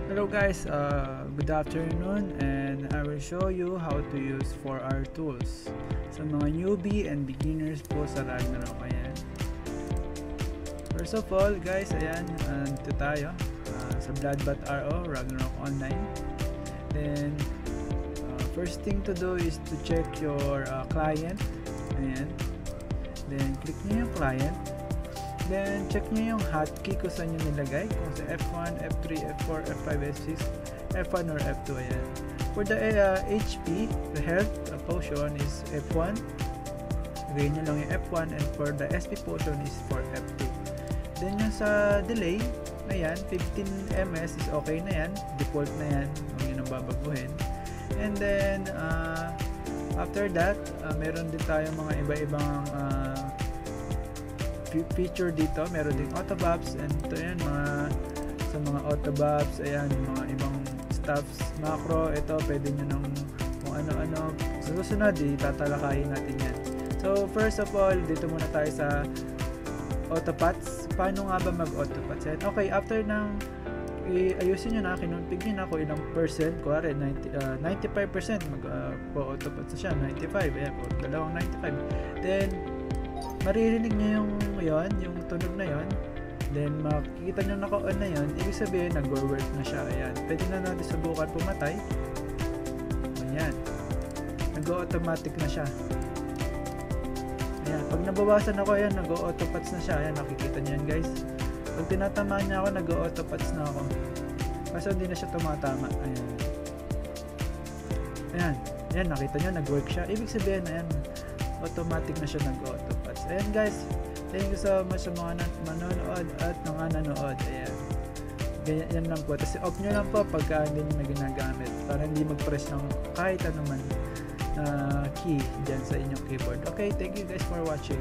Hello guys, good afternoon, and I will show you how to use 4R tools sa mga newbie and beginners po sa Ragnarok. Ayan. First of all guys, ayan, dito tayo sa Bloodbath RO, Ragnarok Online. Then first thing to do is to check your client. Ayan. Then click nyo yung client. Then, check nyo yung hotkey kung saan nyo nilagay. Kung sa F1, F3, F4, F5, F6, F1 or F2. Ayan. For the HP, the health potion is F1. Lagay nyo lang yung F1. And for the SP potion is for F2. Then, yung sa delay, ayan, 15 ms is okay na yan. Default na yan. Huwag nyo nang babaguhin. And then, after that, meron din tayo mga iba-ibang feature dito. Meron ding autobuffs, and ito yan, sa mga autobuffs, ayan, mga ibang stuffs, macro, ito pwede nyo nang kung ano-ano. Sa susunod, tatalakayin natin yan. So first of all, dito muna tayo sa autopots. Paano nga ba mag-autopots? Okay, after ng ayusin nyo na, kinonfig nyo na kung ilang percent, kuwari 95% mag-autopots na siya, 95, ayan po, dalawang 95. Then maririnig nyo yung tunog na yon. Then makikita nyo naka-on na yon, ibig sabihin nag-work na siya. Ayan, pwede na natin subukan pumatay. Ayan, nag-automatic na siya. Ayan, pag nabawasan ako, ayan, nag-autopots na siya. Ayan, nakikita nyo yan guys. Pag tinatamaan niya ako, nag-autopots na ako, kasi hindi na siya tumatama. Ayan, ayan, ayan, nakita nyo, nag-work siya. Ibig sabihin, ayan, automatic na siya nag-autopots. Ayan guys, thank you so much sa mga manonood at mga nanood. Ayan, ganyan lang po. Tapos off nyo lang po pagka hindi nyo na ginagamit, para hindi mag-press ng kahit anuman key dyan sa inyong keyboard. Okay, thank you guys for watching.